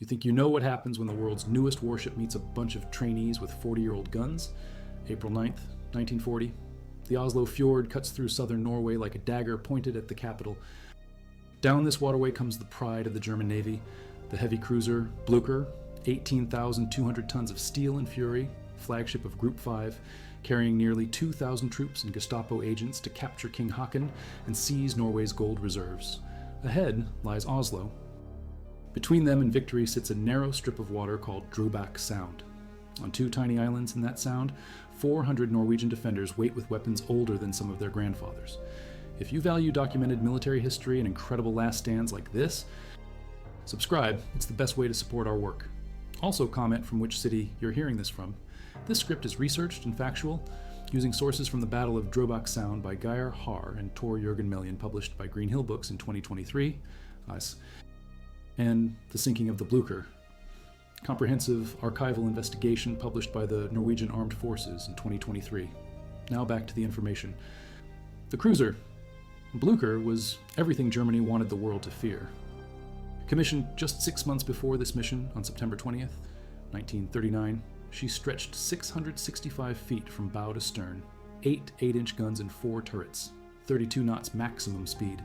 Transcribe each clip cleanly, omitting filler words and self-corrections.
You think you know what happens when the world's newest warship meets a bunch of trainees with 40-year-old guns? April 9th, 1940. The Oslo fjord cuts through southern Norway like a dagger pointed at the capital. Down this waterway comes the pride of the German Navy, the heavy cruiser Blücher, 18,200 tons of steel and fury, flagship of Group 5, carrying nearly 2,000 troops and Gestapo agents to capture King Haakon and seize Norway's gold reserves. Ahead lies Oslo. Between them and victory sits a narrow strip of water called Drøbak Sound. On two tiny islands in that sound, 400 Norwegian defenders wait with weapons older than some of their grandfathers. If you value documented military history and incredible last stands like this, subscribe. It's the best way to support our work. Also comment from which city you're hearing this from. This script is researched and factual, using sources from the Battle of Drøbak Sound by Geir Haar and Tor Jørgen Mellion, published by Green Hill Books in 2023, and The Sinking of the Blücher, comprehensive archival investigation published by the Norwegian Armed Forces in 2023. Now back to the information. The cruiser Blücher was everything Germany wanted the world to fear. Commissioned just 6 months before this mission on September 20th, 1939, she stretched 665 feet from bow to stern, 8 8-inch guns and 4 turrets, 32 knots maximum speed.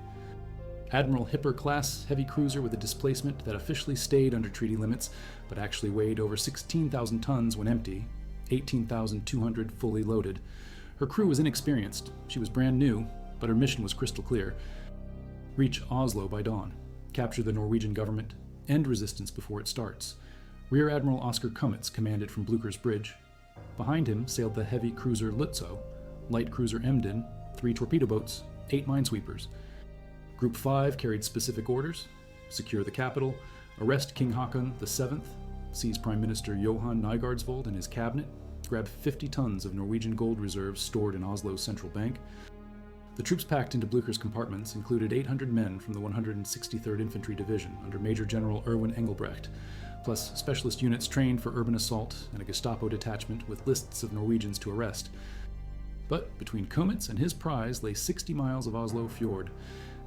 Admiral Hipper-class heavy cruiser with a displacement that officially stayed under treaty limits, but actually weighed over 16,000 tons when empty, 18,200 fully loaded. Her crew was inexperienced. She was brand new, but her mission was crystal clear. Reach Oslo by dawn, capture the Norwegian government, end resistance before it starts. Rear Admiral Oscar Kummetz commanded from Blücher's bridge. Behind him sailed the heavy cruiser Lutzow, light cruiser Emden, 3 torpedo boats, 8 minesweepers. Group 5 carried specific orders: secure the capital, arrest King Haakon VII, seize Prime Minister Johan Nygaardsvold and his cabinet, grab 50 tons of Norwegian gold reserves stored in Oslo's central bank. The troops packed into Blücher's compartments included 800 men from the 163rd Infantry Division under Major General Erwin Engelbrecht, plus specialist units trained for urban assault and a Gestapo detachment with lists of Norwegians to arrest. But between Kummetz and his prize lay 60 miles of Oslo fjord.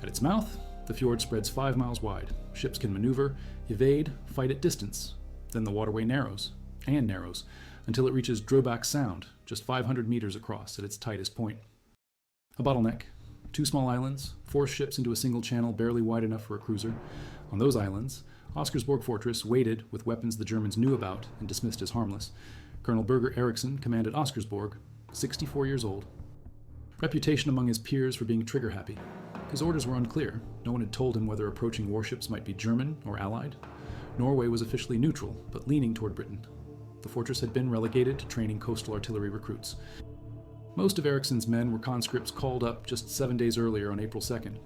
At its mouth, the fjord spreads 5 miles wide. Ships can maneuver, evade, fight at distance. Then the waterway narrows, and narrows, until it reaches Drøbak Sound, just 500 meters across at its tightest point. A bottleneck, 2 small islands, forced ships into a single channel barely wide enough for a cruiser. On those islands, Oscarsborg Fortress waited with weapons the Germans knew about and dismissed as harmless. Colonel Birger Eriksen commanded Oscarsborg, 64 years old. Reputation among his peers for being trigger-happy. His orders were unclear. No one had told him whether approaching warships might be German or Allied. Norway was officially neutral, but leaning toward Britain. The fortress had been relegated to training coastal artillery recruits. Most of Eriksen's men were conscripts called up just 7 days earlier on April 2nd.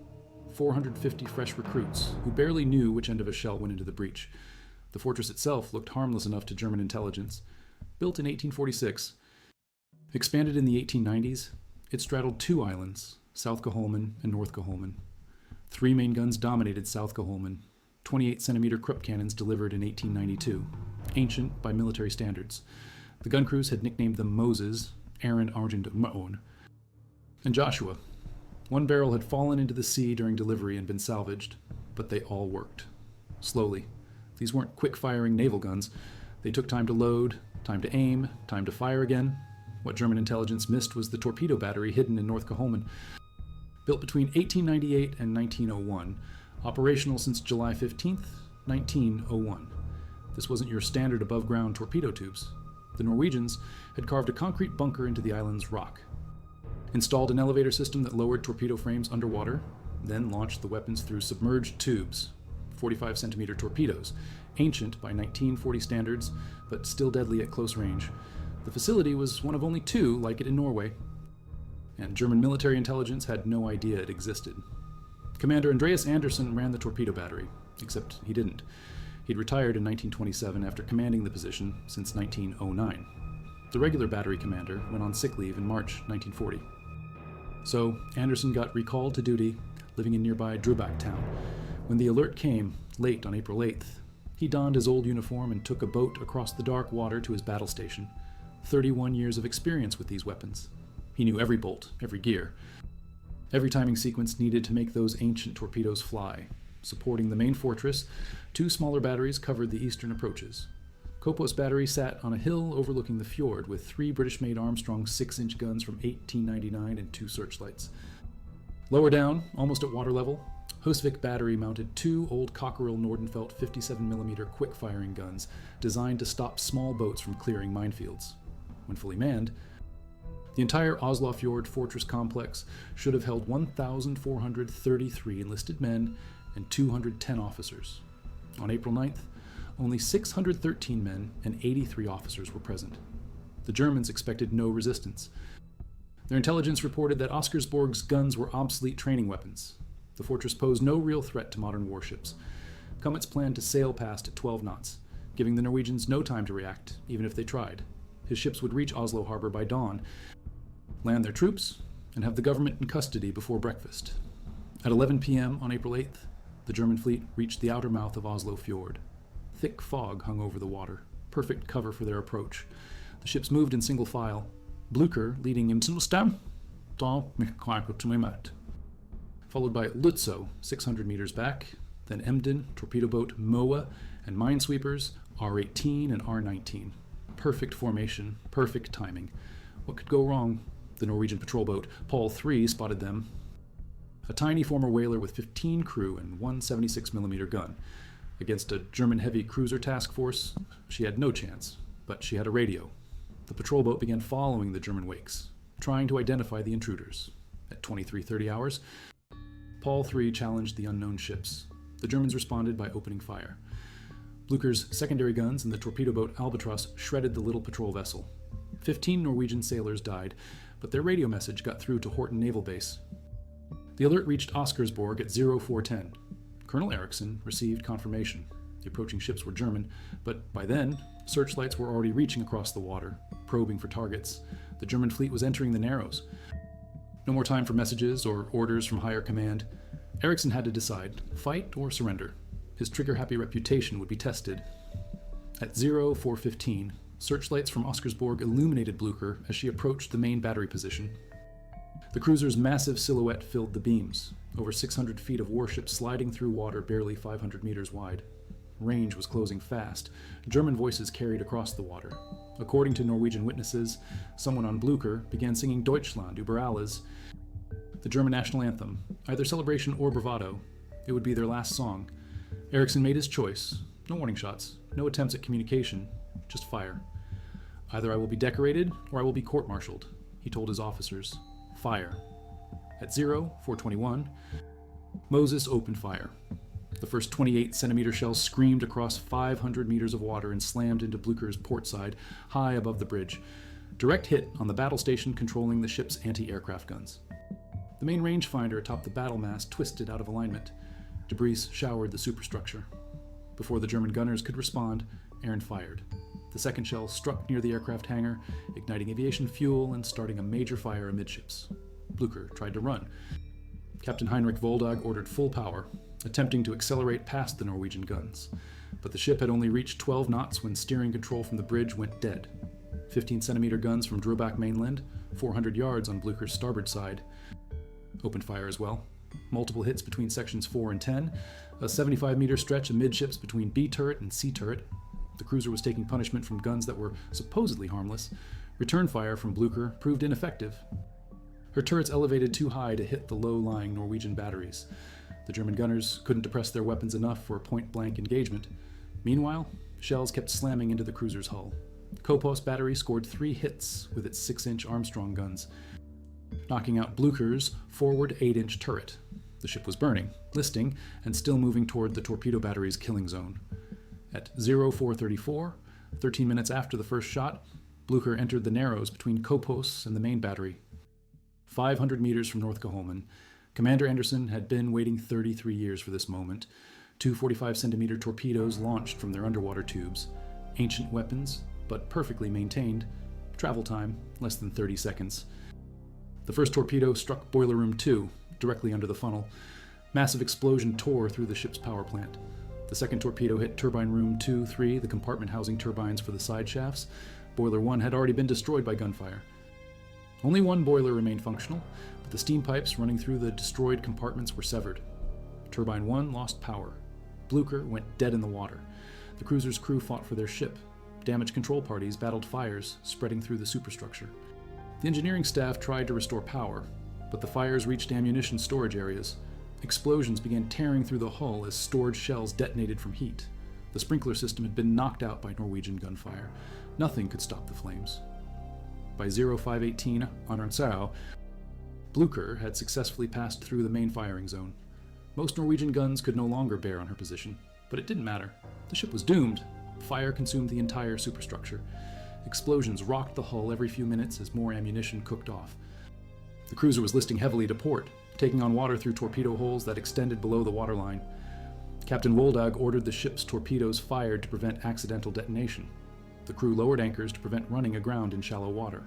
450 fresh recruits who barely knew which end of a shell went into the breach. The fortress itself looked harmless enough to German intelligence. Built in 1846, expanded in the 1890s, it straddled 2 islands, South Caholmen and North Caholmen. 3 main guns dominated South Caholmen, 28-centimeter Krupp cannons delivered in 1892, ancient by military standards. The gun crews had nicknamed them Moses, Aaron Argent Moon, and Joshua. 1 barrel had fallen into the sea during delivery and been salvaged, but they all worked. Slowly. These weren't quick-firing naval guns. They took time to load, time to aim, time to fire again. What German intelligence missed was the torpedo battery hidden in North Caholmen. Built between 1898 and 1901, operational since July 15th, 1901. This wasn't your standard above-ground torpedo tubes. The Norwegians had carved a concrete bunker into the island's rock, installed an elevator system that lowered torpedo frames underwater, then launched the weapons through submerged tubes, 45-centimeter torpedoes, ancient by 1940 standards, but still deadly at close range. The facility was one of only 2 like it in Norway, and German military intelligence had no idea it existed. Commander Andreas Andersen ran the torpedo battery, except he didn't. He'd retired in 1927 after commanding the position since 1909. The regular battery commander went on sick leave in March 1940. So Andersen got recalled to duty, living in nearby Drøbak town. When the alert came, late on April 8th, he donned his old uniform and took a boat across the dark water to his battle station. 31 years of experience with these weapons. He knew every bolt, every gear, every timing sequence needed to make those ancient torpedoes fly. Supporting the main fortress, two smaller batteries covered the eastern approaches. Kopos battery sat on a hill overlooking the fjord with three British-made Armstrong 6-inch guns from 1899 and two searchlights. Lower down, almost at water level, Husvik battery mounted two old Cockerill Nordenfeldt 57mm quick-firing guns designed to stop small boats from clearing minefields. When fully manned, the entire Oslofjord fortress complex should have held 1,433 enlisted men and 210 officers. On April 9th, only 613 men and 83 officers were present. The Germans expected no resistance. Their intelligence reported that Oscarsborg's guns were obsolete training weapons. The fortress posed no real threat to modern warships. Comets planned to sail past at 12 knots, giving the Norwegians no time to react, even if they tried. His ships would reach Oslo harbor by dawn, land their troops, and have the government in custody before breakfast. At 11 p.m. on April 8th, the German fleet reached the outer mouth of Oslo Fjord. Thick fog hung over the water, perfect cover for their approach. The ships moved in single file, Blücher leading in Stam, followed by Lutzow 600 meters back, then Emden, torpedo boat Moa, and minesweepers R-18 and R-19. Perfect formation, perfect timing. What could go wrong? The Norwegian patrol boat Paul III spotted them. A tiny former whaler with 15 crew and one 76mm gun. Against a German heavy cruiser task force, she had no chance, but she had a radio. The patrol boat began following the German wakes, trying to identify the intruders. At 23:30 hours, Paul III challenged the unknown ships. The Germans responded by opening fire. Blücher's secondary guns and the torpedo boat Albatross shredded the little patrol vessel. 15 Norwegian sailors died, but their radio message got through to Horten Naval Base. The alert reached Oscarsborg at 0410. Colonel Eriksson received confirmation. The approaching ships were German, but by then, searchlights were already reaching across the water, probing for targets. The German fleet was entering the Narrows. No more time for messages or orders from higher command. Eriksson had to decide, fight or surrender. His trigger-happy reputation would be tested. At 0415, searchlights from Oscarsborg illuminated Blücher as she approached the main battery position. The cruiser's massive silhouette filled the beams, over 600 feet of warship sliding through water barely 500 meters wide. Range was closing fast. German voices carried across the water. According to Norwegian witnesses, someone on Blücher began singing Deutschland über alles, the German national anthem, either celebration or bravado. It would be their last song. Eriksson made his choice. No warning shots, no attempts at communication, just fire. Either I will be decorated or I will be court-martialed, he told his officers. Fire. At 0421, Moses opened fire. The first 28-centimeter shell screamed across 500 meters of water and slammed into Blücher's port side, high above the bridge. Direct hit on the battle station controlling the ship's anti-aircraft guns. The main rangefinder atop the battle mast twisted out of alignment. Debris showered the superstructure. Before the German gunners could respond, Aaron fired. The second shell struck near the aircraft hangar, igniting aviation fuel and starting a major fire amidships. Blücher tried to run. Captain Heinrich Voldag ordered full power, attempting to accelerate past the Norwegian guns. But the ship had only reached 12 knots when steering control from the bridge went dead. 15-centimeter guns from Drøbak mainland, 400 yards on Blücher's starboard side, opened fire as well. Multiple hits between sections 4 and 10, a 75-meter stretch amidships between B turret and C turret. The cruiser was taking punishment from guns that were supposedly harmless. Return fire from Blücher proved ineffective. Her turrets elevated too high to hit the low-lying Norwegian batteries. The German gunners couldn't depress their weapons enough for a point-blank engagement. Meanwhile, shells kept slamming into the cruiser's hull. Kopos battery scored 3 hits with its 6-inch Armstrong guns, knocking out Blücher's forward 8-inch turret. The ship was burning, listing, and still moving toward the torpedo battery's killing zone. At 0434, 13 minutes after the first shot, Blücher entered the Narrows between Kopos and the main battery. 500 meters from North Caholmen, Commander Anderson had been waiting 33 years for this moment. 2 45-centimeter torpedoes launched from their underwater tubes. Ancient weapons, but perfectly maintained. Travel time, less than 30 seconds. The first torpedo struck Boiler Room 2, directly under the funnel. Massive explosion tore through the ship's power plant. The second torpedo hit Turbine Room 2-3, the compartment housing turbines for the side shafts. Boiler 1 had already been destroyed by gunfire. Only one boiler remained functional, but the steam pipes running through the destroyed compartments were severed. Turbine 1 lost power. Blücher went dead in the water. The cruiser's crew fought for their ship. Damage control parties battled fires spreading through the superstructure. The engineering staff tried to restore power, but the fires reached ammunition storage areas. Explosions began tearing through the hull as stored shells detonated from heat. The sprinkler system had been knocked out by Norwegian gunfire. Nothing could stop the flames. By 0518 on Arnsau, Blücher had successfully passed through the main firing zone. Most Norwegian guns could no longer bear on her position, but it didn't matter. The ship was doomed. Fire consumed the entire superstructure. Explosions rocked the hull every few minutes as more ammunition cooked off. The cruiser was listing heavily to port, taking on water through torpedo holes that extended below the waterline. Captain Woldag ordered the ship's torpedoes fired to prevent accidental detonation. The crew lowered anchors to prevent running aground in shallow water.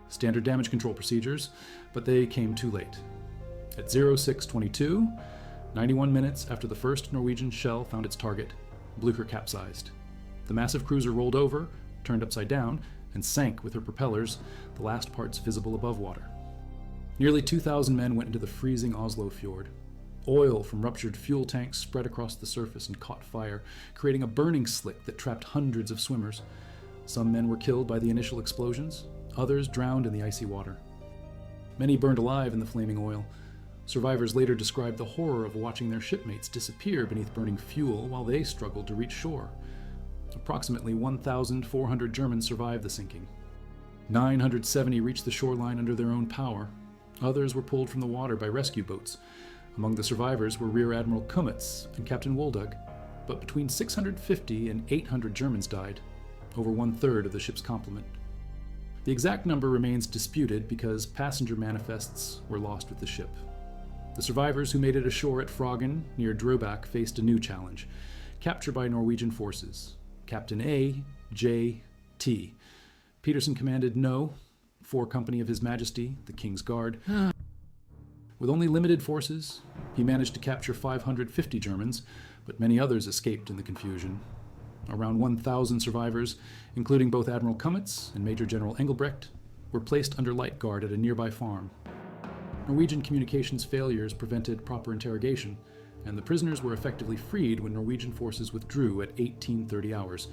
Standard damage control procedures, but they came too late. At 0622, 91 minutes after the first Norwegian shell found its target, Blücher capsized. The massive cruiser rolled over, turned upside down, and sank with her propellers, the last parts visible above water. Nearly 2,000 men went into the freezing Oslo fjord. Oil from ruptured fuel tanks spread across the surface and caught fire, creating a burning slick that trapped hundreds of swimmers. Some men were killed by the initial explosions, others drowned in the icy water. Many burned alive in the flaming oil. Survivors later described the horror of watching their shipmates disappear beneath burning fuel while they struggled to reach shore. Approximately 1,400 Germans survived the sinking. 970 reached the shoreline under their own power. Others were pulled from the water by rescue boats. Among the survivors were Rear Admiral Kummetz and Captain Woldag, but between 650 and 800 Germans died, over one-third of the ship's complement. The exact number remains disputed because passenger manifests were lost with the ship. The survivors who made it ashore at Froggen near Drøbak faced a new challenge: capture by Norwegian forces. Captain A. J. T. Peterson commanded No. 4 Company of His Majesty, the King's Guard. With only limited forces, he managed to capture 550 Germans, but many others escaped in the confusion. Around 1,000 survivors, including both Admiral Kummetz and Major General Engelbrecht, were placed under light guard at a nearby farm. Norwegian communications failures prevented proper interrogation, and the prisoners were effectively freed when Norwegian forces withdrew at 1830 hours.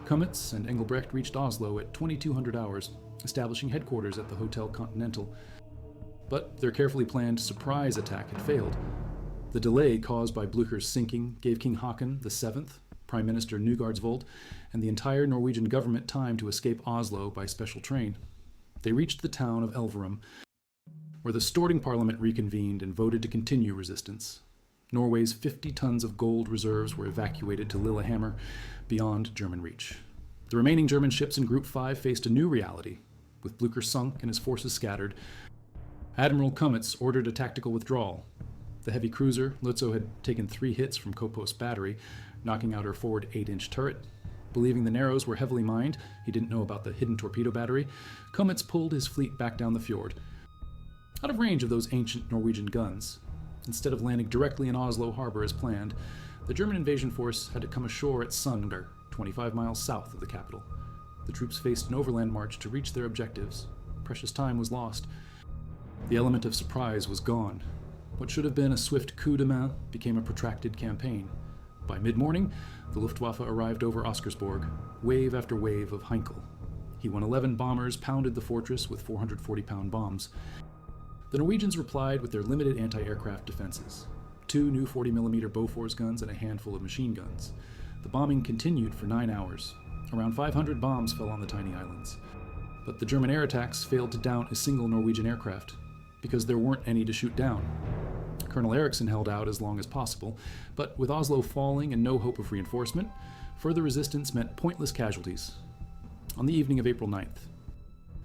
Kummetz and Engelbrecht reached Oslo at 2200 hours, establishing headquarters at the Hotel Continental. But their carefully planned surprise attack had failed. The delay caused by Blücher's sinking gave King Haakon VII, Prime Minister Nygaardsvold, and the entire Norwegian government time to escape Oslo by special train. They reached the town of Elverum, where the Storting Parliament reconvened and voted to continue resistance. Norway's 50 tons of gold reserves were evacuated to Lillehammer, beyond German reach. The remaining German ships in Group 5 faced a new reality. With Blücher sunk and his forces scattered, Admiral Kummetz ordered a tactical withdrawal. The heavy cruiser, Lutzow, had taken 3 hits from Kopos battery, knocking out her forward 8-inch turret. Believing the Narrows were heavily mined, he didn't know about the hidden torpedo battery, Kummetz pulled his fleet back down the fjord. Out of range of those ancient Norwegian guns, instead of landing directly in Oslo harbor as planned, the German invasion force had to come ashore at Sunder, 25 miles south of the capital. The troops faced an overland march to reach their objectives. Precious time was lost. The element of surprise was gone. What should have been a swift coup de main became a protracted campaign. By mid-morning, the Luftwaffe arrived over Oscarsborg, wave after wave of Heinkel. He-1 11 bombers pounded the fortress with 440-pound bombs. The Norwegians replied with their limited anti-aircraft defenses: 2 new 40mm Bofors guns and a handful of machine guns. The bombing continued for 9 hours. Around 500 bombs fell on the tiny islands. But the German air attacks failed to down a single Norwegian aircraft, because there weren't any to shoot down. Colonel Eriksson held out as long as possible, but with Oslo falling and no hope of reinforcement, further resistance meant pointless casualties. On the evening of April 9th,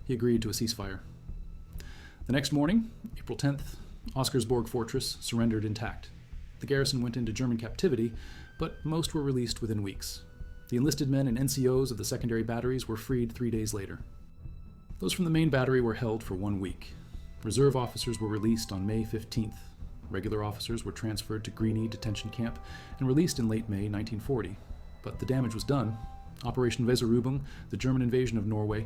he agreed to a ceasefire. The next morning, April 10th, Oscarsborg Fortress surrendered intact. The garrison went into German captivity, but most were released within weeks. The enlisted men and NCOs of the secondary batteries were freed 3 days later. Those from the main battery were held for 1 week. Reserve officers were released on May 15th. Regular officers were transferred to Greenie detention camp and released in late May 1940. But the damage was done. Operation Weserübung, the German invasion of Norway,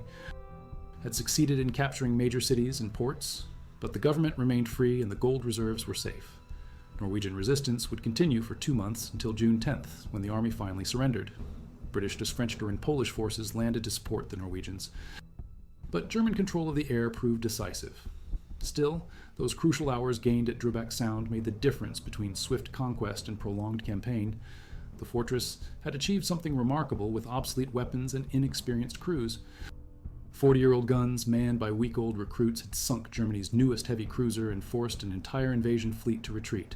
had succeeded in capturing major cities and ports, but the government remained free and the gold reserves were safe. Norwegian resistance would continue for 2 months until June 10th, when the army finally surrendered. British, French, and Polish forces landed to support the Norwegians. But German control of the air proved decisive. Still, those crucial hours gained at Drøbak Sound made the difference between swift conquest and prolonged campaign. The fortress had achieved something remarkable with obsolete weapons and inexperienced crews. 40-year-old guns manned by week-old recruits had sunk Germany's newest heavy cruiser and forced an entire invasion fleet to retreat.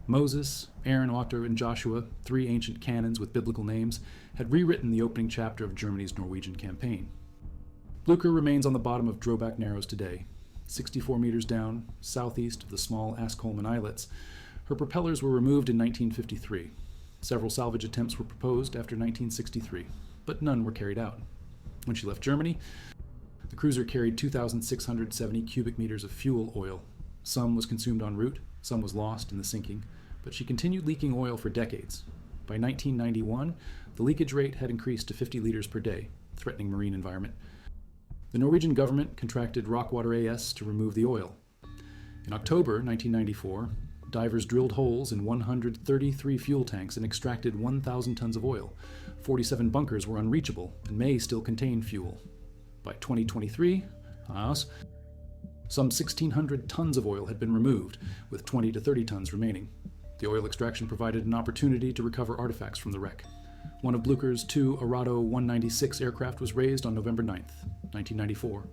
Moses, Aaron, Otto, and Joshua, 3 ancient cannons with biblical names, had rewritten the opening chapter of Germany's Norwegian campaign. Blücher remains on the bottom of Drøbak Narrows today, 64 meters down, southeast of the small Askholmen islets. Her propellers were removed in 1953. Several salvage attempts were proposed after 1963, but none were carried out. When she left Germany, the cruiser carried 2,670 cubic meters of fuel oil. Some was consumed en route, some was lost in the sinking, but she continued leaking oil for decades. By 1991, the leakage rate had increased to 50 liters per day, threatening marine environment. The Norwegian government contracted Rockwater AS to remove the oil. In October 1994, divers drilled holes in 133 fuel tanks and extracted 1,000 tons of oil. 47 bunkers were unreachable and may still contain fuel. By 2023, some 1,600 tons of oil had been removed, with 20 to 30 tons remaining. The oil extraction provided an opportunity to recover artifacts from the wreck. One of Blücher's 2 Arado 196 aircraft was raised on November 9th, 1994.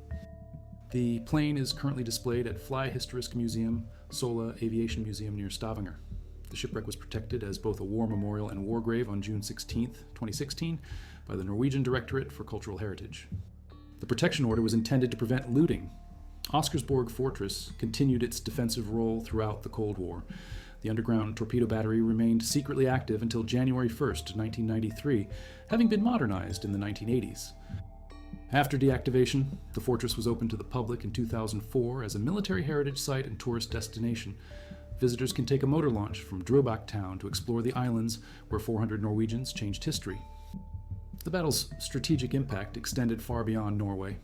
The plane is currently displayed at Flyhistorisk Museum, Sola Aviation Museum near Stavanger. The shipwreck was protected as both a war memorial and war grave on June 16, 2016, by the Norwegian Directorate for Cultural Heritage. The protection order was intended to prevent looting. Oscarsborg Fortress continued its defensive role throughout the Cold War. The underground torpedo battery remained secretly active until January 1, 1993, having been modernized in the 1980s. After deactivation, the fortress was opened to the public in 2004 as a military heritage site and tourist destination. Visitors can take a motor launch from Drøbak town to explore the islands where 400 Norwegians changed history. The battle's strategic impact extended far beyond Norway.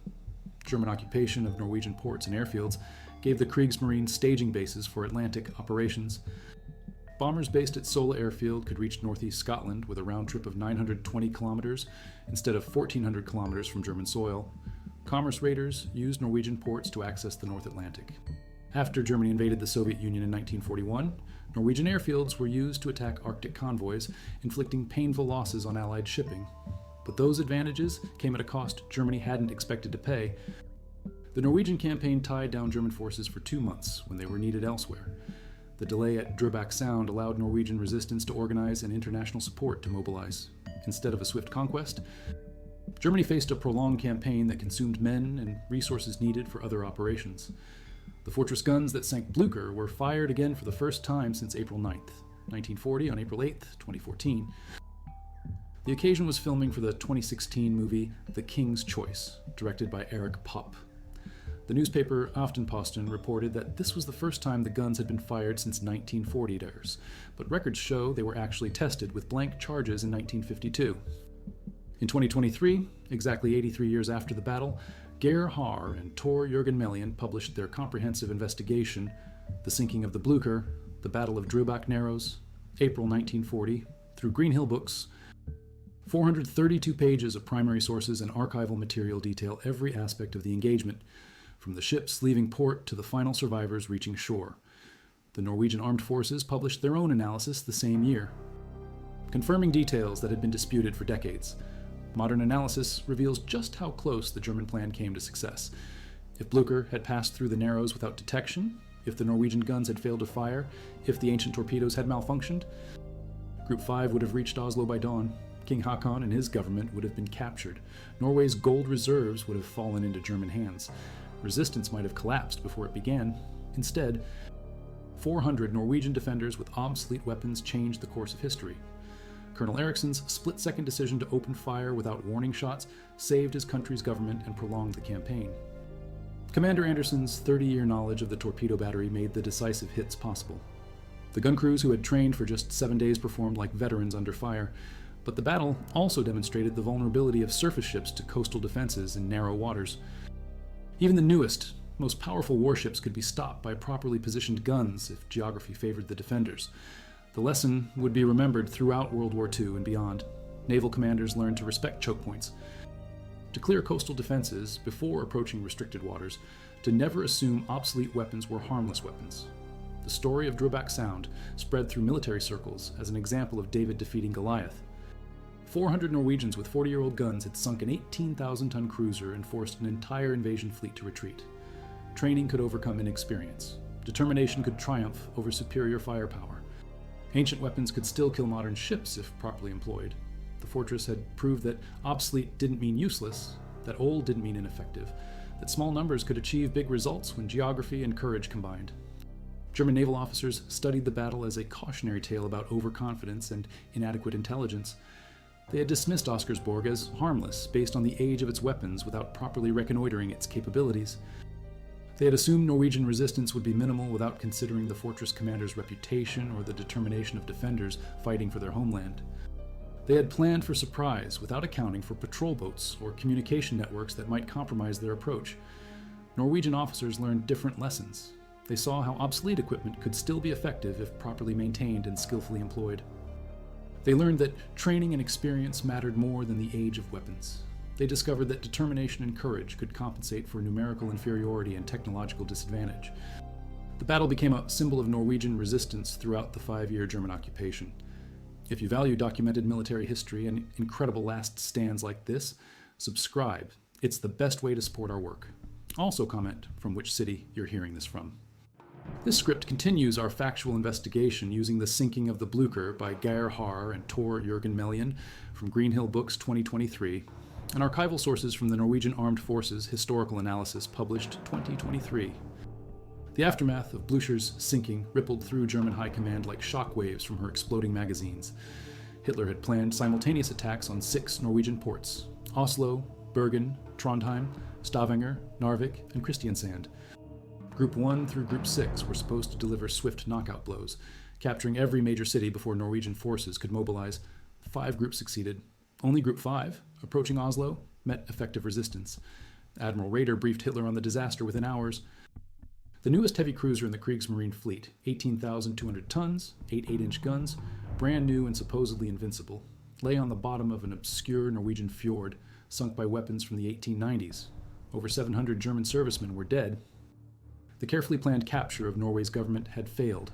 German occupation of Norwegian ports and airfields gave the Kriegsmarine staging bases for Atlantic operations. Bombers based at Sola Airfield could reach northeast Scotland with a round trip of 920 kilometers instead of 1,400 kilometers from German soil. Commerce raiders used Norwegian ports to access the North Atlantic. After Germany invaded the Soviet Union in 1941, Norwegian airfields were used to attack Arctic convoys, inflicting painful losses on Allied shipping. But those advantages came at a cost Germany hadn't expected to pay. The Norwegian campaign tied down German forces for 2 months when they were needed elsewhere. The delay at Drøbak Sound allowed Norwegian resistance to organize and international support to mobilize. Instead of a swift conquest, Germany faced a prolonged campaign that consumed men and resources needed for other operations. The fortress guns that sank Blücher were fired again for the first time since April 9th, 1940 on April 8th, 2014. The occasion was filming for the 2016 movie The King's Choice, directed by Erik Popp. The newspaper Aftenposten reported that this was the first time the guns had been fired since 1940s, but records show they were actually tested with blank charges in 1952. In 2023, exactly 83 years after the battle, Geir Haar and Tor Jørgen Melian published their comprehensive investigation, The Sinking of the Blücher, The Battle of Drøbak Narrows, April 1940, through Greenhill Books. 432 pages of primary sources and archival material detail every aspect of the engagement, from the ships leaving port to the final survivors reaching shore. The Norwegian Armed Forces published their own analysis the same year, confirming details that had been disputed for decades. Modern analysis reveals just how close the German plan came to success. If Blücher had passed through the Narrows without detection, if the Norwegian guns had failed to fire, if the ancient torpedoes had malfunctioned, Group 5 would have reached Oslo by dawn. King Haakon and his government would have been captured. Norway's gold reserves would have fallen into German hands. Resistance might have collapsed before it began. Instead, 400 Norwegian defenders with obsolete weapons changed the course of history. Colonel Eriksson's split-second decision to open fire without warning shots saved his country's government and prolonged the campaign. Commander Anderson's 30-year knowledge of the torpedo battery made the decisive hits possible. The gun crews who had trained for just 7 days performed like veterans under fire, but the battle also demonstrated the vulnerability of surface ships to coastal defenses in narrow waters. Even the newest, Most powerful warships could be stopped by properly positioned guns if geography favored the defenders. The lesson would be remembered throughout World War II and beyond. Naval commanders learned to respect choke points, to clear coastal defenses before approaching restricted waters, to never assume obsolete weapons were harmless weapons. The story of Drøbak Sound spread through military circles as an example of David defeating Goliath. 400 Norwegians with 40-year-old guns had sunk an 18,000-ton cruiser and forced an entire invasion fleet to retreat. Training could overcome inexperience. Determination could triumph over superior firepower. Ancient weapons could still kill modern ships if properly employed. The fortress had proved that obsolete didn't mean useless, that old didn't mean ineffective, that small numbers could achieve big results when geography and courage combined. German naval officers studied the battle as a cautionary tale about overconfidence and inadequate intelligence. They had dismissed Oscarsborg as harmless based on the age of its weapons without properly reconnoitering its capabilities. They had assumed Norwegian resistance would be minimal without considering the fortress commander's reputation or the determination of defenders fighting for their homeland. They had planned for surprise without accounting for patrol boats or communication networks that might compromise their approach. Norwegian officers learned different lessons. They saw how obsolete equipment could still be effective if properly maintained and skillfully employed. They learned that training and experience mattered more than the age of weapons. They discovered that determination and courage could compensate for numerical inferiority and technological disadvantage. The battle became a symbol of Norwegian resistance throughout the 5-year German occupation. If you value documented military history and incredible last stands like this, subscribe. It's the best way to support our work. Also comment from which city you're hearing this from. This script continues our factual investigation using The Sinking of the Blücher by Geir Haar and Tor Jørgen Melian from Greenhill Books 2023, and archival sources from the Norwegian Armed Forces Historical Analysis published 2023. The aftermath of Blücher's sinking rippled through German high command like shockwaves from her exploding magazines. Hitler had planned simultaneous attacks on 6 Norwegian ports: Oslo, Bergen, Trondheim, Stavanger, Narvik, and Kristiansand. Group 1 through Group 6 were supposed to deliver swift knockout blows, capturing every major city before Norwegian forces could mobilize. 5 groups succeeded. Only Group 5, approaching Oslo, met effective resistance. Admiral Raeder briefed Hitler on the disaster within hours. The newest heavy cruiser in the Kriegsmarine fleet, 18,200 tons, 8 8-inch guns, brand new and supposedly invincible, lay on the bottom of an obscure Norwegian fjord, sunk by weapons from the 1890s. Over 700 German servicemen were dead. The carefully planned capture of Norway's government had failed.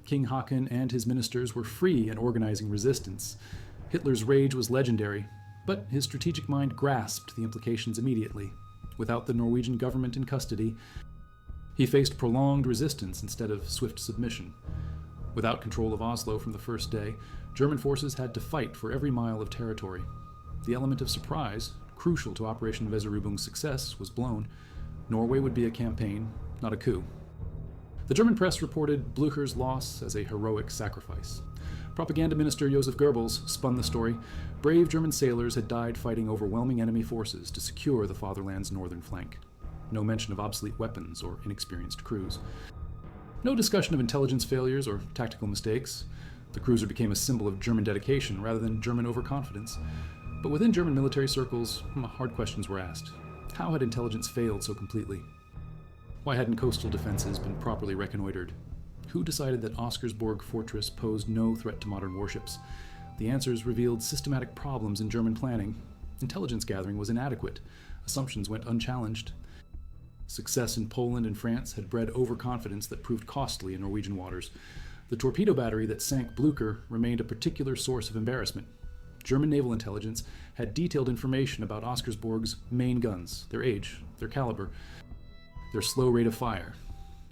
King Haakon and his ministers were free in organizing resistance. Hitler's rage was legendary, but his strategic mind grasped the implications immediately. Without the Norwegian government in custody, he faced prolonged resistance instead of swift submission. Without control of Oslo from the first day, German forces had to fight for every mile of territory. The element of surprise, crucial to Operation Weserübung's success, was blown. Norway would be a campaign, not a coup. The German press reported Blücher's loss as a heroic sacrifice. Propaganda minister Joseph Goebbels spun the story. Brave German sailors had died fighting overwhelming enemy forces to secure the fatherland's northern flank. No mention of obsolete weapons or inexperienced crews. No discussion of intelligence failures or tactical mistakes. The cruiser became a symbol of German dedication rather than German overconfidence. But within German military circles, hard questions were asked. How had intelligence failed so completely? Why hadn't coastal defenses been properly reconnoitered? Who decided that Oscarsborg Fortress posed no threat to modern warships? The answers revealed systematic problems in German planning. Intelligence gathering was inadequate. Assumptions went unchallenged. Success in Poland and France had bred overconfidence that proved costly in Norwegian waters. The torpedo battery that sank Blücher remained a particular source of embarrassment. German naval intelligence had detailed information about Oscarsborg's main guns, their age, their caliber, their slow rate of fire.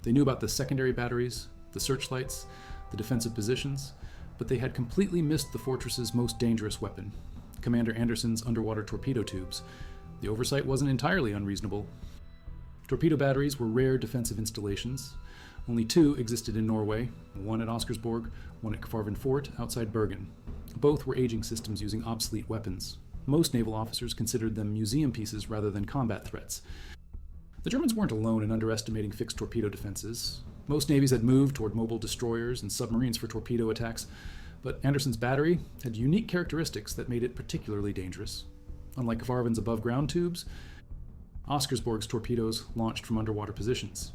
They knew about the secondary batteries, the searchlights, the defensive positions, but they had completely missed the fortress's most dangerous weapon, Commander Anderson's underwater torpedo tubes. The oversight wasn't entirely unreasonable. Torpedo batteries were rare defensive installations. Only 2 existed in Norway, one at Oscarsborg, one at Kvarven Fort outside Bergen. Both were aging systems using obsolete weapons. Most naval officers considered them museum pieces rather than combat threats. The Germans weren't alone in underestimating fixed torpedo defenses. Most navies had moved toward mobile destroyers and submarines for torpedo attacks, but Anderson's battery had unique characteristics that made it particularly dangerous. Unlike Kvarven's above-ground tubes, Oscarsborg's torpedoes launched from underwater positions.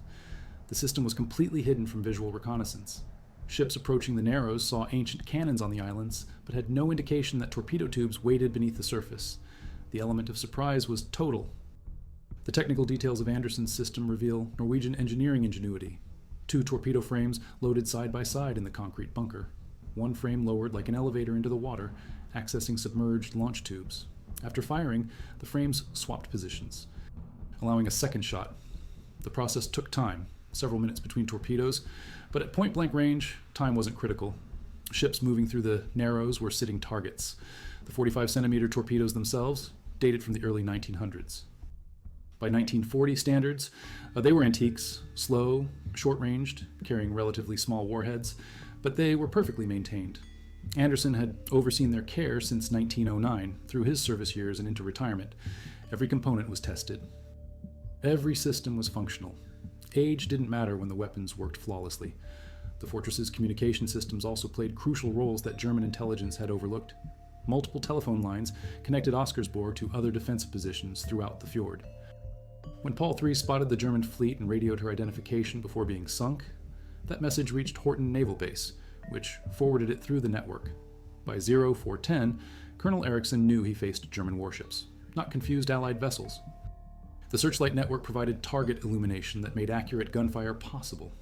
The system was completely hidden from visual reconnaissance. Ships approaching the Narrows saw ancient cannons on the islands, but had no indication that torpedo tubes waited beneath the surface. The element of surprise was total. The technical details of Anderson's system reveal Norwegian engineering ingenuity. 2 torpedo frames loaded side by side in the concrete bunker. One frame lowered like an elevator into the water, accessing submerged launch tubes. After firing, the frames swapped positions, allowing a second shot. The process took time, several minutes between torpedoes, but at point-blank range, time wasn't critical. Ships moving through the Narrows were sitting targets. The 45-centimeter torpedoes themselves dated from the early 1900s. By 1940 standards, they were antiques, slow, short-ranged, carrying relatively small warheads, but they were perfectly maintained. Anderson had overseen their care since 1909, through his service years and into retirement. Every component was tested. Every system was functional. Age didn't matter when the weapons worked flawlessly. The fortress's communication systems also played crucial roles that German intelligence had overlooked. Multiple telephone lines connected Oscarsborg to other defensive positions throughout the fjord. When Paul III spotted the German fleet and radioed her identification before being sunk, that message reached Horten Naval Base, which forwarded it through the network. By 0410, Colonel Eriksson knew he faced German warships, not confused Allied vessels. The searchlight network provided target illumination that made accurate gunfire possible.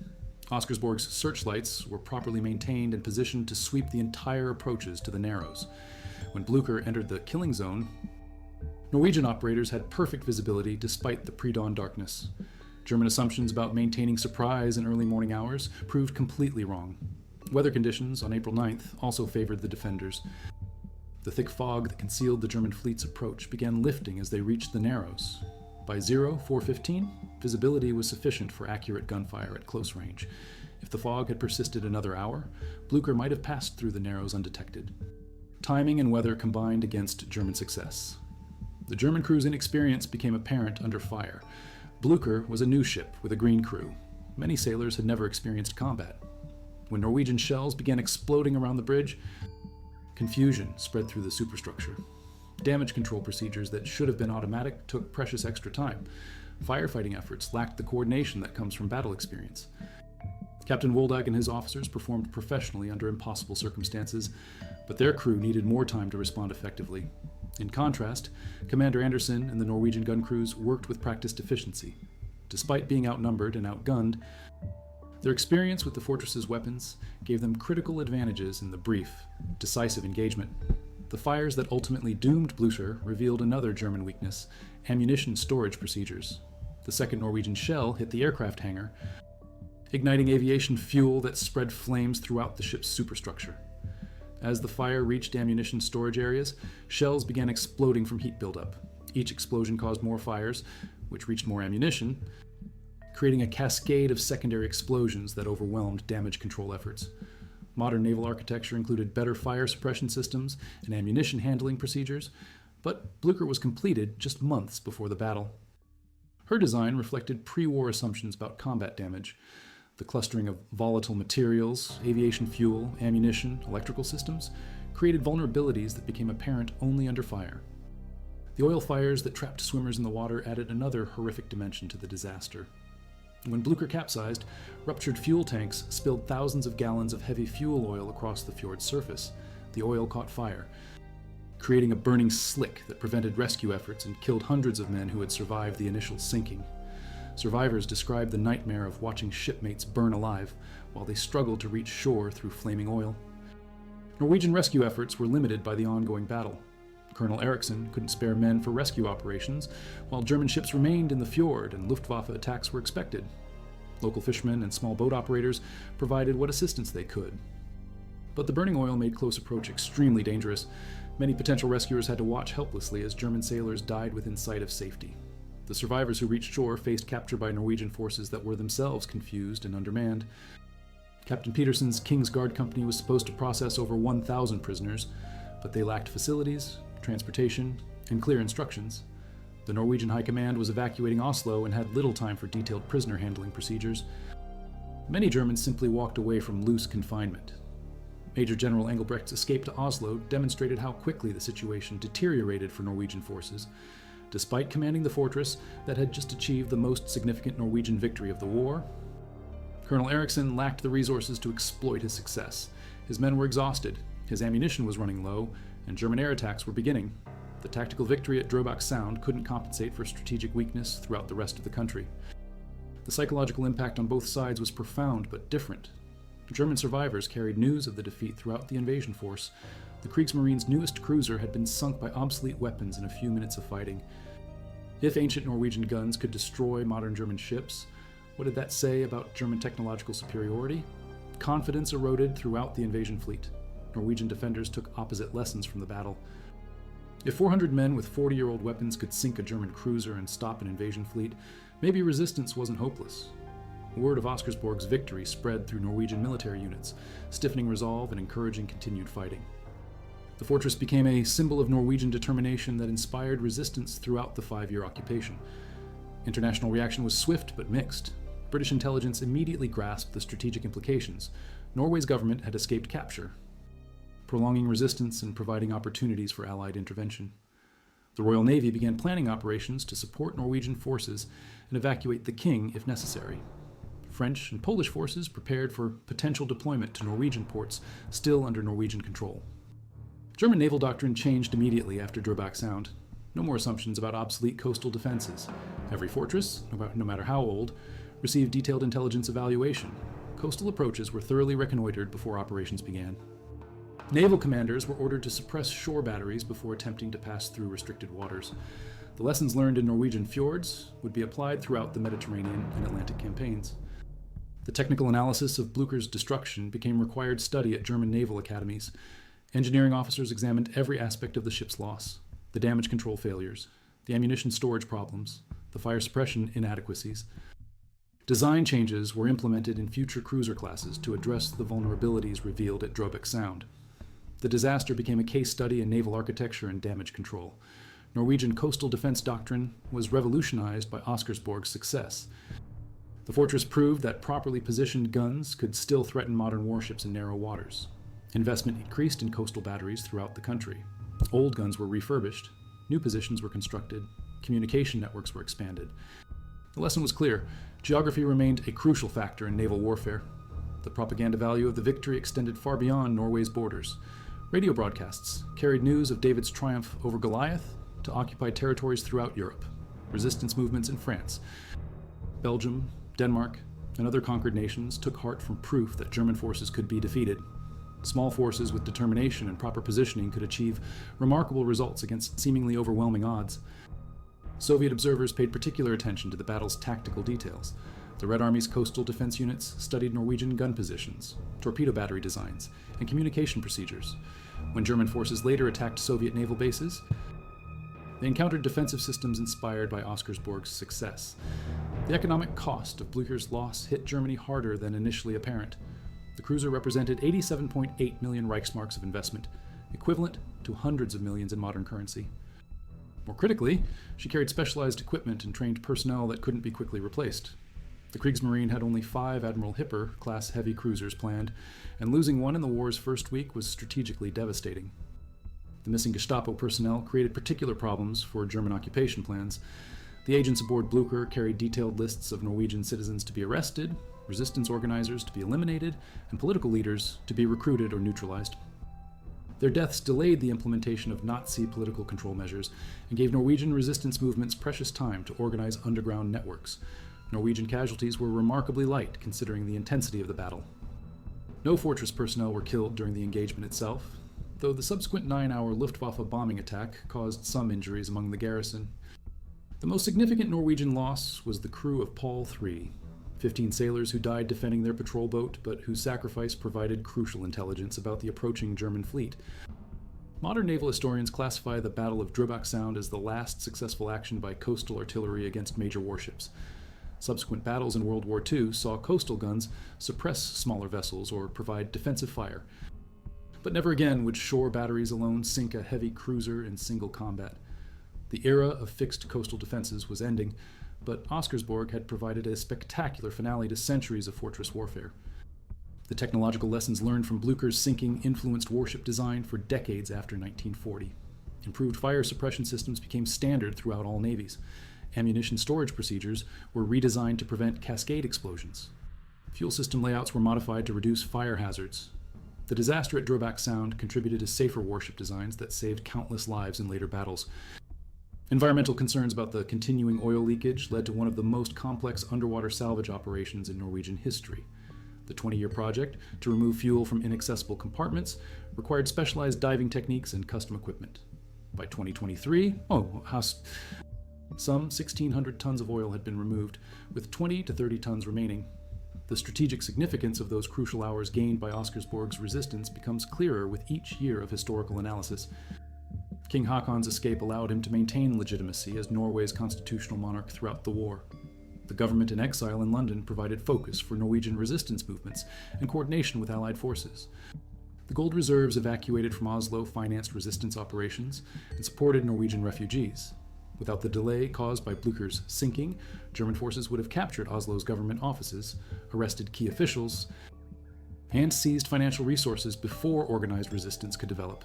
Oscarsborg's searchlights were properly maintained and positioned to sweep the entire approaches to the Narrows. When Blücher entered the killing zone, Norwegian operators had perfect visibility despite the pre-dawn darkness. German assumptions about maintaining surprise in early morning hours proved completely wrong. Weather conditions on April 9th also favored the defenders. The thick fog that concealed the German fleet's approach began lifting as they reached the Narrows. By 0415, visibility was sufficient for accurate gunfire at close range. If the fog had persisted another hour, Blücher might have passed through the Narrows undetected. Timing and weather combined against German success. The German crew's inexperience became apparent under fire. Blücher was a new ship with a green crew. Many sailors had never experienced combat. When Norwegian shells began exploding around the bridge, confusion spread through the superstructure. Damage control procedures that should have been automatic took precious extra time. Firefighting efforts lacked the coordination that comes from battle experience. Captain Woldag and his officers performed professionally under impossible circumstances, but their crew needed more time to respond effectively. In contrast, Commander Anderson and the Norwegian gun crews worked with practiced efficiency. Despite being outnumbered and outgunned, their experience with the fortress's weapons gave them critical advantages in the brief, decisive engagement. The fires that ultimately doomed Blücher revealed another German weakness: ammunition storage procedures. The second Norwegian shell hit the aircraft hangar, igniting aviation fuel that spread flames throughout the ship's superstructure. As the fire reached ammunition storage areas, shells began exploding from heat buildup. Each explosion caused more fires, which reached more ammunition, creating a cascade of secondary explosions that overwhelmed damage control efforts. Modern naval architecture included better fire suppression systems and ammunition handling procedures, but Blücher was completed just months before the battle. Her design reflected pre-war assumptions about combat damage. The clustering of volatile materials, aviation fuel, ammunition, electrical systems created vulnerabilities that became apparent only under fire. The oil fires that trapped swimmers in the water added another horrific dimension to the disaster. When Blücher capsized, ruptured fuel tanks spilled thousands of gallons of heavy fuel oil across the fjord's surface. The oil caught fire, creating a burning slick that prevented rescue efforts and killed hundreds of men who had survived the initial sinking. Survivors described the nightmare of watching shipmates burn alive while they struggled to reach shore through flaming oil. Norwegian rescue efforts were limited by the ongoing battle. Colonel Eriksson couldn't spare men for rescue operations, while German ships remained in the fjord and Luftwaffe attacks were expected. Local fishermen and small boat operators provided what assistance they could. But the burning oil made close approach extremely dangerous. Many potential rescuers had to watch helplessly as German sailors died within sight of safety. The survivors who reached shore faced capture by Norwegian forces that were themselves confused and undermanned. Captain Peterson's King's Guard Company was supposed to process over 1,000 prisoners, but they lacked facilities, transportation, and clear instructions. The Norwegian High Command was evacuating Oslo and had little time for detailed prisoner handling procedures. Many Germans simply walked away from loose confinement. Major General Engelbrecht's escape to Oslo demonstrated how quickly the situation deteriorated for Norwegian forces. Despite commanding the fortress that had just achieved the most significant Norwegian victory of the war, Colonel Eriksson lacked the resources to exploit his success. His men were exhausted, his ammunition was running low, and German air attacks were beginning. The tactical victory at Drøbak Sound couldn't compensate for strategic weakness throughout the rest of the country. The psychological impact on both sides was profound but different. German survivors carried news of the defeat throughout the invasion force. The Kriegsmarine's newest cruiser had been sunk by obsolete weapons in a few minutes of fighting. If ancient Norwegian guns could destroy modern German ships, what did that say about German technological superiority? Confidence eroded throughout the invasion fleet. Norwegian defenders took opposite lessons from the battle. If 400 men with 40-year-old weapons could sink a German cruiser and stop an invasion fleet, maybe resistance wasn't hopeless. Word of Oscarsborg's victory spread through Norwegian military units, stiffening resolve and encouraging continued fighting. The fortress became a symbol of Norwegian determination that inspired resistance throughout the 5-year occupation. International reaction was swift but mixed. British intelligence immediately grasped the strategic implications. Norway's government had escaped capture, prolonging resistance and providing opportunities for Allied intervention. The Royal Navy began planning operations to support Norwegian forces and evacuate the King if necessary. French and Polish forces prepared for potential deployment to Norwegian ports still under Norwegian control. German naval doctrine changed immediately after Drøbak Sound. No more assumptions about obsolete coastal defenses. Every fortress, no matter how old, received detailed intelligence evaluation. Coastal approaches were thoroughly reconnoitered before operations began. Naval commanders were ordered to suppress shore batteries before attempting to pass through restricted waters. The lessons learned in Norwegian fjords would be applied throughout the Mediterranean and Atlantic campaigns. The technical analysis of Blücher's destruction became required study at German naval academies. Engineering officers examined every aspect of the ship's loss, the damage control failures, the ammunition storage problems, the fire suppression inadequacies. Design changes were implemented in future cruiser classes to address the vulnerabilities revealed at Drøbak Sound. The disaster became a case study in naval architecture and damage control. Norwegian coastal defense doctrine was revolutionized by Oscarsborg's success. The fortress proved that properly positioned guns could still threaten modern warships in narrow waters. Investment increased in coastal batteries throughout the country. Old guns were refurbished, new positions were constructed, communication networks were expanded. The lesson was clear. Geography remained a crucial factor in naval warfare. The propaganda value of the victory extended far beyond Norway's borders. Radio broadcasts carried news of David's triumph over Goliath to occupied territories throughout Europe, resistance movements in France. Belgium, Denmark, and other conquered nations took heart from proof that German forces could be defeated. Small forces with determination and proper positioning could achieve remarkable results against seemingly overwhelming odds. Soviet observers paid particular attention to the battle's tactical details. The Red Army's coastal defense units studied Norwegian gun positions, torpedo battery designs, and communication procedures. When German forces later attacked Soviet naval bases, they encountered defensive systems inspired by Oscarsborg's success. The economic cost of Blücher's loss hit Germany harder than initially apparent. The cruiser represented 87.8 million Reichsmarks of investment, equivalent to hundreds of millions in modern currency. More critically, she carried specialized equipment and trained personnel that couldn't be quickly replaced. The Kriegsmarine had only 5 Admiral Hipper-class heavy cruisers planned, and losing one in the war's first week was strategically devastating. The missing Gestapo personnel created particular problems for German occupation plans. The agents aboard Blücher carried detailed lists of Norwegian citizens to be arrested, resistance organizers to be eliminated, and political leaders to be recruited or neutralized. Their deaths delayed the implementation of Nazi political control measures and gave Norwegian resistance movements precious time to organize underground networks. Norwegian casualties were remarkably light considering the intensity of the battle. No fortress personnel were killed during the engagement itself, though the subsequent 9-hour Luftwaffe bombing attack caused some injuries among the garrison. The most significant Norwegian loss was the crew of Paul III, 15 sailors who died defending their patrol boat, but whose sacrifice provided crucial intelligence about the approaching German fleet. Modern naval historians classify the Battle of Drøbak Sound as the last successful action by coastal artillery against major warships. Subsequent battles in World War II saw coastal guns suppress smaller vessels or provide defensive fire. But never again would shore batteries alone sink a heavy cruiser in single combat. The era of fixed coastal defenses was ending, but Oscarsborg had provided a spectacular finale to centuries of fortress warfare. The technological lessons learned from Blücher's sinking influenced warship design for decades after 1940. Improved fire suppression systems became standard throughout all navies. Ammunition storage procedures were redesigned to prevent cascade explosions. Fuel system layouts were modified to reduce fire hazards. The disaster at Drøbak Sound contributed to safer warship designs that saved countless lives in later battles. Environmental concerns about the continuing oil leakage led to one of the most complex underwater salvage operations in Norwegian history. The 20-year project to remove fuel from inaccessible compartments required specialized diving techniques and custom equipment. By 2023, some 1,600 tons of oil had been removed, with 20 to 30 tons remaining. The strategic significance of those crucial hours gained by Oscarsborg's resistance becomes clearer with each year of historical analysis. King Haakon's escape allowed him to maintain legitimacy as Norway's constitutional monarch throughout the war. The government in exile in London provided focus for Norwegian resistance movements and coordination with Allied forces. The gold reserves evacuated from Oslo financed resistance operations and supported Norwegian refugees. Without the delay caused by Blücher's sinking, German forces would have captured Oslo's government offices, arrested key officials, and seized financial resources before organized resistance could develop.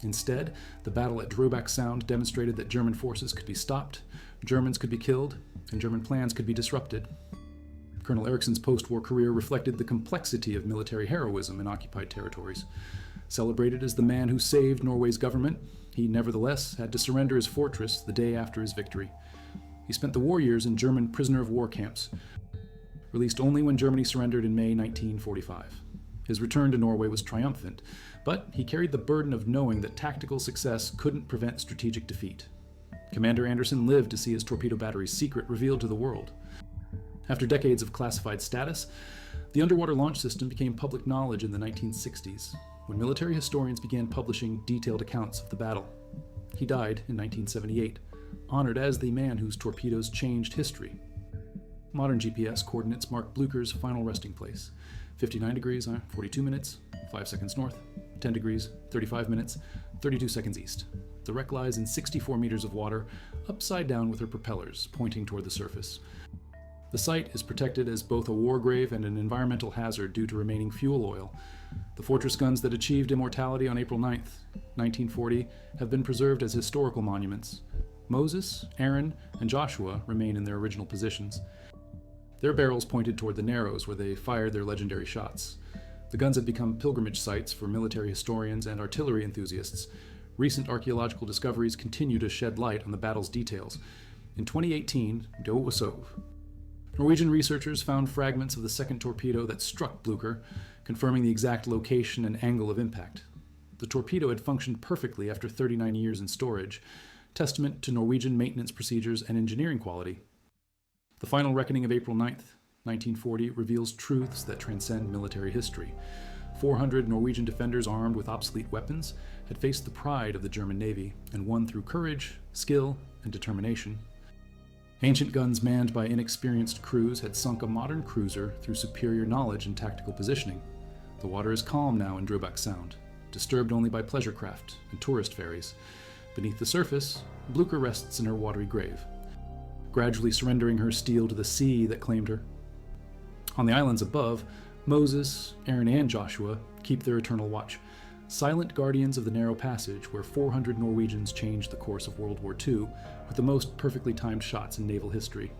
Instead, the battle at Drøbak Sound demonstrated that German forces could be stopped, Germans could be killed, and German plans could be disrupted. Colonel Eriksson's post-war career reflected the complexity of military heroism in occupied territories. Celebrated as the man who saved Norway's government, he nevertheless had to surrender his fortress the day after his victory. He spent the war years in German prisoner-of-war camps, released only when Germany surrendered in May 1945. His return to Norway was triumphant, but he carried the burden of knowing that tactical success couldn't prevent strategic defeat. Commander Anderson lived to see his torpedo battery's secret revealed to the world. After decades of classified status, the underwater launch system became public knowledge in the 1960s, when military historians began publishing detailed accounts of the battle. He died in 1978, honored as the man whose torpedoes changed history. Modern GPS coordinates mark Blücher's final resting place: 59 degrees, 42 minutes, 5 seconds north, 10 degrees, 35 minutes, 32 seconds east. The wreck lies in 64 meters of water, upside down with her propellers pointing toward the surface. The site is protected as both a war grave and an environmental hazard due to remaining fuel oil. The fortress guns that achieved immortality on April 9, 1940, have been preserved as historical monuments. Moses, Aaron, and Joshua remain in their original positions. Their barrels pointed toward the Narrows, where they fired their legendary shots. The guns have become pilgrimage sites for military historians and artillery enthusiasts. Recent archaeological discoveries continue to shed light on the battle's details. In 2018, Norwegian researchers found fragments of the second torpedo that struck Blücher, confirming the exact location and angle of impact. The torpedo had functioned perfectly after 39 years in storage, testament to Norwegian maintenance procedures and engineering quality. The final reckoning of April 9, 1940, reveals truths that transcend military history. 400 Norwegian defenders armed with obsolete weapons had faced the pride of the German Navy and won through courage, skill, and determination. Ancient guns manned by inexperienced crews had sunk a modern cruiser through superior knowledge and tactical positioning. The water is calm now in Drøbak Sound, disturbed only by pleasure craft and tourist ferries. Beneath the surface, Blücher rests in her watery grave, gradually surrendering her steel to the sea that claimed her. On the islands above, Moses, Aaron, and Joshua keep their eternal watch, silent guardians of the narrow passage where 400 Norwegians changed the course of World War II with the most perfectly timed shots in naval history.